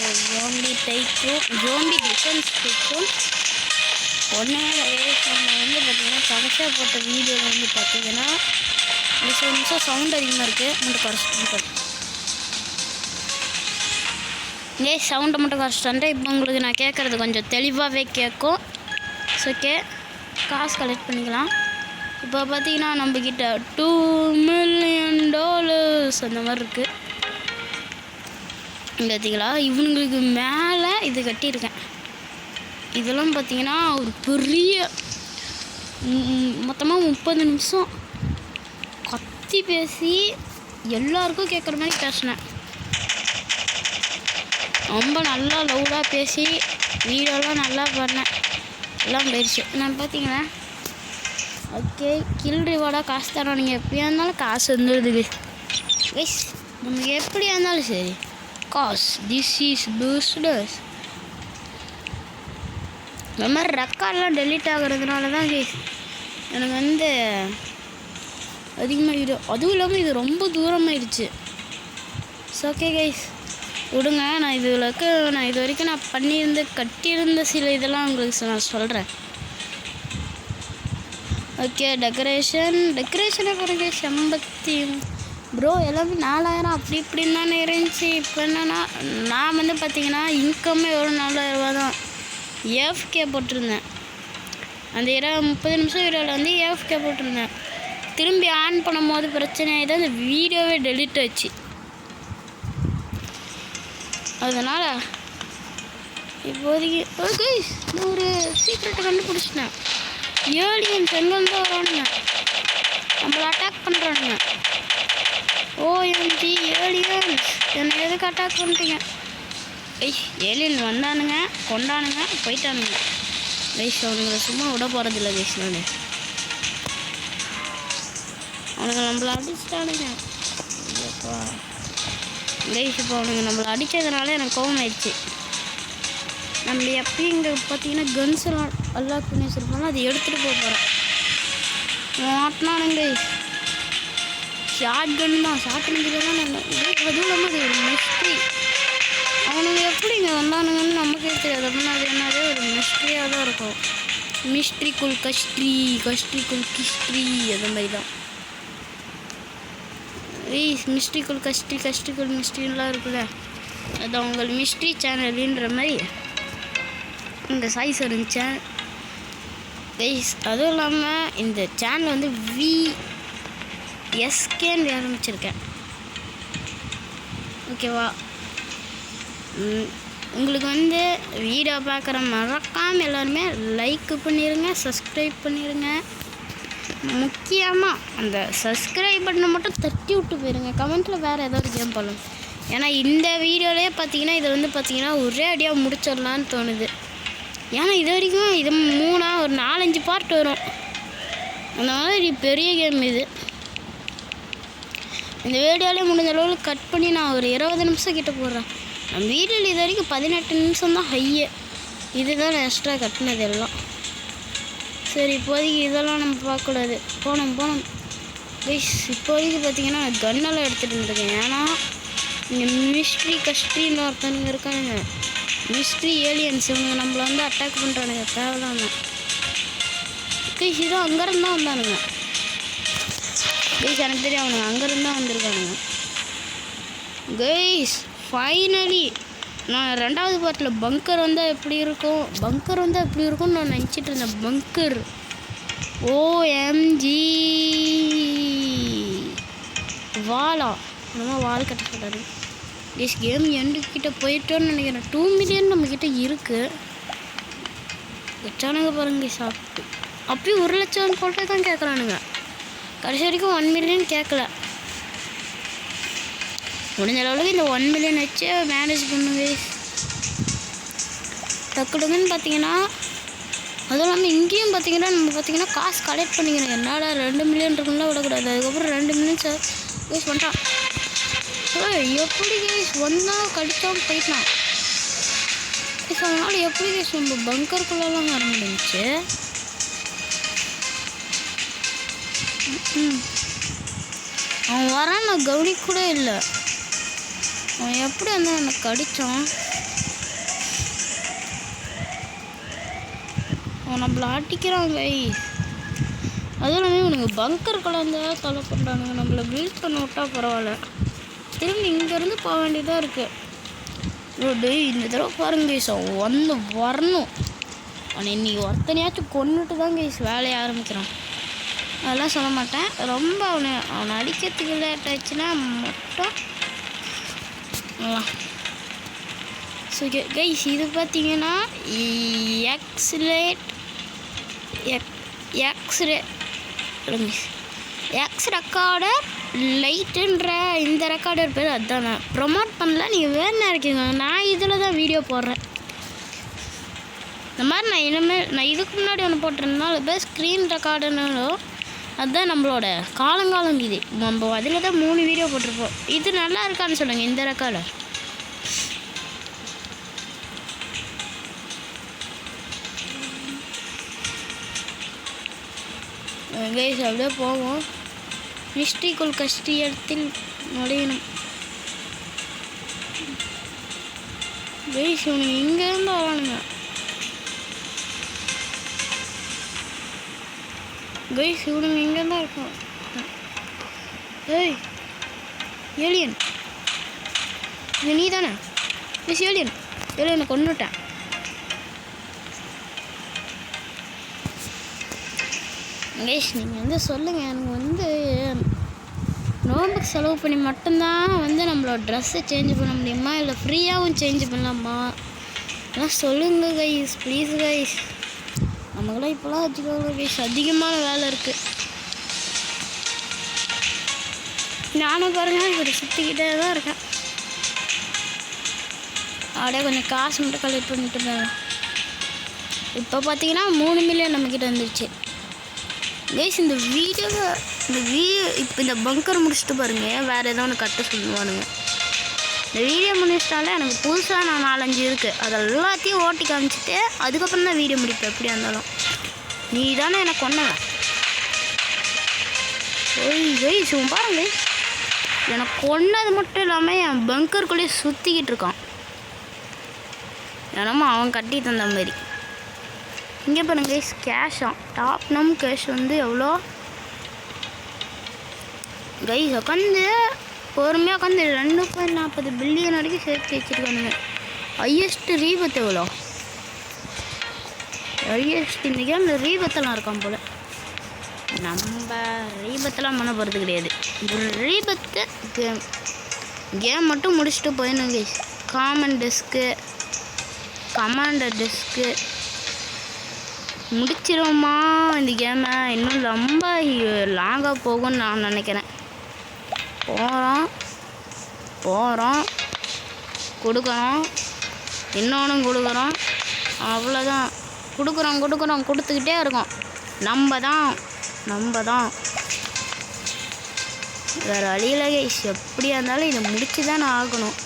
Zombie டைக்கும் zombie defence டைக்கும் ஒன்றே நம்ம வந்து பார்த்திங்கன்னா கடைசியாக போட்ட வீடியோவில் வந்து பார்த்திங்கன்னா நிமிஷம் சவுண்ட் அதிகமாக இருக்குது மட்டும் குறைச்சிட்டு சவுண்டை மட்டும் குறைச்சிட்டு இப்போ உங்களுக்கு நான் கேட்குறது கொஞ்சம் தெளிவாகவே கேட்கும். ஓகே, காசு கலெக்ட் பண்ணிக்கலாம். இப்போ பார்த்தீங்கன்னா நம்மக்கிட்ட $2 million அந்த மாதிரி இருக்குது. பார்த்தீங்களா, இவனுங்களுக்கு மேலே இது கட்டியிருக்கேன். இதெல்லாம் பார்த்தீங்கன்னா ஒரு பெரிய மொத்தமாக 30 நிமிஷம் கத்தி பேசி எல்லாருக்கும் கேட்குற மாதிரி பேசினேன். ரொம்ப நல்லா லவுடாக பேசி வீடியோலாம் நல்லா பண்ணேன். எல்லாம் போயிடுச்சு. நான் பார்த்தீங்கன்னா ஓகே கில் ரிவார்டாக காசு தரோம். நீங்கள் எப்படியா இருந்தாலும் காசு வந்துடுது கைஸ். நமக்கு எப்படியா இருந்தாலும் சரி காசு. This is boosters. இந்த மாதிரி ரெக்கார்ட்லாம் டெலீட் ஆகுறதுனால தான் கைஸ் எனக்கு வந்து அதிகமாக வீடியோ. அதுவும் இல்லாமல் இது ரொம்ப தூரமாகிடுச்சு. ஓகே கைஸ் விடுங்க. நான் இது வரைக்கும் நான் பண்ணியிருந்த கட்டியிருந்த சில இதெல்லாம் உங்களுக்கு நான் சொல்கிறேன். ஓகே, டெக்கரேஷனை பாருங்க. செம்பத்தி ப்ரோ எல்லாமே 4000 அப்படி இப்படின்னு தானே இருந்துச்சு. இப்போ என்னன்னா நான் வந்து பார்த்தீங்கன்னா இன்கம்மே எவ்வளோ 4000 தான். ஏஎஃப்கே போட்டிருந்தேன். அந்த 30 நிமிஷம் வீடியோவில் வந்து ஏஎஃப்கே போட்டிருந்தேன். திரும்பி ஆன் பண்ணும் போது பிரச்சனை ஆகிட்டு அந்த வீடியோவே டெலிட் ஆச்சு. அதனால் இப்போதைக்கு ஓகே ஒரு சீக்ரெட்டை கண்டுபிடிச்சிட்டேன். ஏலியன்ஸ் எங்கேருந்து வரானுங்க, நம்மளை அட்டாக் பண்ணுறானுங்க. OMG ஏலியன்ஸ் என்னை எதுக்கு அட்டாக் பண்ணுறீங்க? ஏலியன் வந்தானுங்க, கொண்டானுங்க, போயிட்டானுங்க. அவனுங்களை சும்மா விட போகிறதில்ல நான். அவனுங்க நம்மளை அடிச்சிட்டானுங்க. இப்போ அவனுங்க நம்மளை அடித்ததுனால எனக்கு கோவம் ஆயிடுச்சு. நம்ம எப்பயும் இங்கே பார்த்தீங்கன்னா கன்ஸ் எல்லாம் அன்லாக் பண்ணி வச்சுருப்பாங்க. அதை எடுத்துகிட்டு போகிறேன். மாட்டினானுங்க ஷார்ட் கன் தான். ஷார்ட் கன்னில் தான் நான் அதுவும் இல்லாமல் அது ஒரு மிஸ்ட்ரி. அவனுங்க எப்படி இங்கே வந்தானுங்கன்னு நமக்கே தெரியாது. அப்படின்னா அது என்னது ஒரு மிஸ்ட்ரியாக தான் இருக்கும். மிஸ்ட்ரிக்குள் கஸ்ட்ரிக்குள் கிஸ்ட்ரி அந்த மாதிரி தான். மிஸ்ட்ரிக்குள் கஸ்ட்ரிக்குள் மிஸ்ட்ரிலாம் இருக்குல்ல, அது உங்கள் மிஸ்ட்ரி சேனலுன்ற மாதிரி இந்த சைஸ் இருந்துச்சு கைஸ். அதுவும் இல்லாமல் இந்த சேனல் வந்து VSKன்னு ஆரம்பிச்சிருக்கேன். ஓகேவா, உங்களுக்கு வந்து வீடியோ பார்க்குற மறக்காமல் எல்லாருமே லைக் பண்ணிடுங்க, சப்ஸ்கிரைப் பண்ணிடுங்க. முக்கியமாக அந்த சப்ஸ்கிரைப் பட்டனை மட்டும் தட்டி விட்டு போயிருங்க. கமெண்ட்டில் வேறு ஏதாவது கேம் பண்ணலாம். ஏன்னா இந்த வீடியோலேயே பார்த்தீங்கன்னா இதை வந்து பார்த்தீங்கன்னா ஒரே அடியாக முடிச்சிடலான்னு தோணுது. ஏன்னா இது வரைக்கும் இது ஒரு 4-5 பார்ட் வரும். அந்த மாதிரி பெரிய கேம் இது. இந்த வீடியோலேயே முடிஞ்ச அளவுக்கு கட் பண்ணி நான் ஒரு 20 நிமிஷம் கிட்ட போடுறேன். நம்ம வீடியோவில் இது வரைக்கும் 18 நிமிஷம் தான் ஹையே. இதுதான் நான் எக்ஸ்ட்ரா கட்டினது எல்லாம். சரி, இப்போதைக்கு இதெல்லாம் நம்ம பார்க்கக்கூடாது. போனோம் கைஸ். இப்போதைக்கு பார்த்தீங்கன்னா நான் கன்னெல்லாம் எடுத்துகிட்டு இருந்திருக்கேன். ஏன்னா இங்கே மிஸ்ட்ரி கஸ்ட்ரின்னு ஒருத்தனுங்க இருக்கானுங்க. மிஸ்ட்ரி ஏலியன்ஸ் இவங்க நம்மளை வந்து அட்டாக் பண்ணுறானுங்க தேவையில்லாமல். கைஸ் இதோ அங்கேருந்து தான் வந்தானுங்க கைஸ். எனக்கு தெரியும் அவனுங்க அங்கேருந்து தான் வந்திருக்கானுங்க கைஸ். ஃபைனலி நான் 2வது பார்ட்டில் பங்கர் வந்தால் எப்படி இருக்கும்னு நான் நினச்சிட்டு இருந்தேன். பங்கர் OMG வாலா நம்ம வால் கட்ட சொல்கிறாரு. கைஸ் கேம் எண்டுக்கிட்ட போயிட்டோன்னு நினைக்கிறேன். 2 மில்லியன் நம்மக்கிட்ட இருக்குது. வச்சானுங்க பாருங்க சாப்பிட்டு. அப்பயும் 1 லட்சம் போட்டு தான் கேட்குறானுங்க. கடைசி வரைக்கும் 1 மில்லியன் கேட்கல. முடிஞ்ச அளவுக்கு இந்த 1 மில்லியன் வச்சு மேனேஜ் பண்ணுங்க டக்குடுங்கன்னு பார்த்தீங்கன்னா. அதுவும் இல்லாமல் இங்கேயும் பார்த்தீங்கன்னா நம்ம பார்த்தீங்கன்னா காசு கலெக்ட் பண்ணிக்கிறோம். என்னடா 2 மில்லியன் இருக்குன்னா விடக்கூடாது. அதுக்கப்புறம் 2 மில்லியன் யூஸ் பண்ணிட்டான். எப்படி கேஸ் வந்தால் கடிக்காமல் போயிட்டான். அதனால் எப்படி கேஸ் நம்ம பங்கருக்குள்ளெல்லாம் வர முடிஞ்சிச்சு. அவன் வரான் நான் கவனிக்க கூட இல்லை. அவன் எப்படி வந்து எனக்கு கடித்தான். அவன் நம்மளை அடிக்கிறான் கைஸ். அதுவும் இல்லாமல் இவனுங்க பங்கர் குழந்தை தொலை பண்ணுறானுங்க. நம்மளை பில்ட் பண்ண விட்டா பரவாயில்ல. திரும்பி இங்கேருந்து போக வேண்டியதாக இருக்குது. டேய் இந்த தடவை பாருங்க கைஸ், அவன் வந்து வரணும். அவனை இன்னைக்கு ஒருத்தனையாச்சும் கொண்டுட்டு தான் கைஸ் வேலையை ஆரம்பிக்கிறான். அதெல்லாம் சொல்ல மாட்டேன். ரொம்ப அவனை அடிக்கிறதுக்கு லேட் ஆயிடுச்சுன்னா மட்டும் ஸோ கைஸ் இது பார்த்தீங்கன்னா எக்ஸ் ரெக்கார்டர் லைட்டுன்ற இந்த ரெக்கார்டர் பேர். அதுதான் நான் ப்ரொமோட் பண்ணல, நீங்கள் வேறு இருக்கீங்க. நான் இதில் தான் வீடியோ போடுறேன். இந்த மாதிரி நான் இதுக்கு முன்னாடி ஒன்று போட்டிருந்தேன். அது பேர் ஸ்க்ரீன் ரெக்கார்டுனாலும் அதுதான் நம்மளோட காலங்காலம். இது நம்ம அதில் தான் 3 வீடியோ போட்டிருப்போம். இது நல்லா இருக்கான்னு சொல்லுங்கள் இந்த ரெக்கார்டர். கைஸ் அப்படியே போவோம். மிஸ்டிக்குள் கஷ்டியத்தில் நுழையணும். கைஸ் இவனுங்க இங்கேருந்து வரணுங்க. கைஸ் இவனுங்க இங்கேருந்து இருக்கும். ஏய் ஏலியன், இது நீ தானே? மிஸ் ஏலியனை கொண்டுட்டேன். கைஸ் நீங்கள் வந்து சொல்லுங்கள், எனக்கு வந்து நோம்புக்கு செலவு பண்ணி மட்டும்தான் வந்து நம்மளோட ட்ரெஸ்ஸை சேஞ்ச் பண்ண முடியுமா, இல்லை ஃப்ரீயாகவும் சேஞ்ச் பண்ணலாமா? எல்லாம் சொல்லுங்கள் கைஸ் ப்ளீஸ் கைஸ். நமக்குலாம் இப்போலாம் வச்சுக்கோங்க கைஸ், அதிகமான வேலை இருக்குது. நானும் பாருங்க இப்படி சுற்றிக்கிட்டே தான் இருக்கேன். அப்படியே கொஞ்சம் காசு மட்டும் கலெக்ட் பண்ணிட்டு இருந்தேன். இப்போ பார்த்தீங்கன்னா 3 மில்லியன் நம்மக்கிட்ட வந்துடுச்சு. கைஸ் இந்த வீடியோ இப்போ இந்த பங்கர் முடிச்சுட்டு பாருங்கள், வேறு ஏதோ ஒன்று கட்ட சொல்லுவானுங்க. இந்த வீடியோ முடிச்சிட்டாலே எனக்கு புதுசாக நான் 4-5 இருக்குது. அதை எல்லாத்தையும் ஓட்டி காமிச்சிட்டு அதுக்கப்புறம் தான் வீடியோ முடிப்பேன். எப்படியா இருந்தாலும் நீ தானே எனக்கு கொண்டவன். கைஸ் பாருங்க, எனக்கு கொண்டது மட்டும் இல்லாமல் என் பங்கருக்குள்ளேயே சுற்றிக்கிட்டு இருக்கான். என்னமோ அவன் கட்டி தந்த மாதிரி. இங்கே பாருங்க கைஸ், கேஷாம் டாப் நம் கேஷ் வந்து எவ்வளோ கைஸ். உட்காந்து பொறுமையாக உட்காந்து 2.40 பில்லியன் வரைக்கும் சேர்த்து வச்சுருக்கானுங்க. ஹையஸ்ட்டு ரீபத் எவ்வளோ? ஹையஸ்ட் இந்த கேமில் ரீபத்தெல்லாம் இருக்கான் போல். நம்ம ரீபத்தெல்லாம் பண்ண போகிறது கிடையாது. ரீபத்து கேம் மட்டும் முடிச்சுட்டு போயிடணும் கைஸ். கமாண்டர் டெஸ்க்கு முடிச்சிருவோமா இந்த கேமை? இன்னும் ரொம்ப லாங்காக போகும்னு நான் நினைக்கிறேன். போகிறோம் கொடுக்குறோம், இன்னொன்றும் கொடுக்குறோம், அவ்வளோதான். கொடுத்துக்கிட்டே இருக்கோம். நம்ம தான் வேறு வழியில் கைஸ். எப்படியா இருந்தாலும் இதை முடிச்சு தான் நான் ஆகணும்.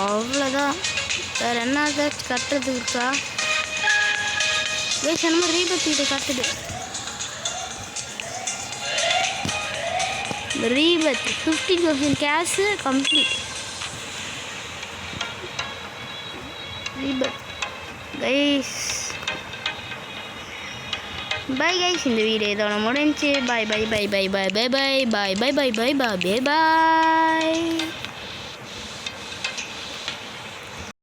அவ்வளோதான், வேறு என்ன ஏதாச்சும் கட்டுறதுக்கு இருக்கா கைஸ்? நம்ம ரீபத் கட்டுது. ரீபத் 50,000 கேஷு கம்ப்ளீட். ரீபத் கைஸ். பை கைஸ், இந்த வீடியோ இதோட முடிஞ்சு. பாய்.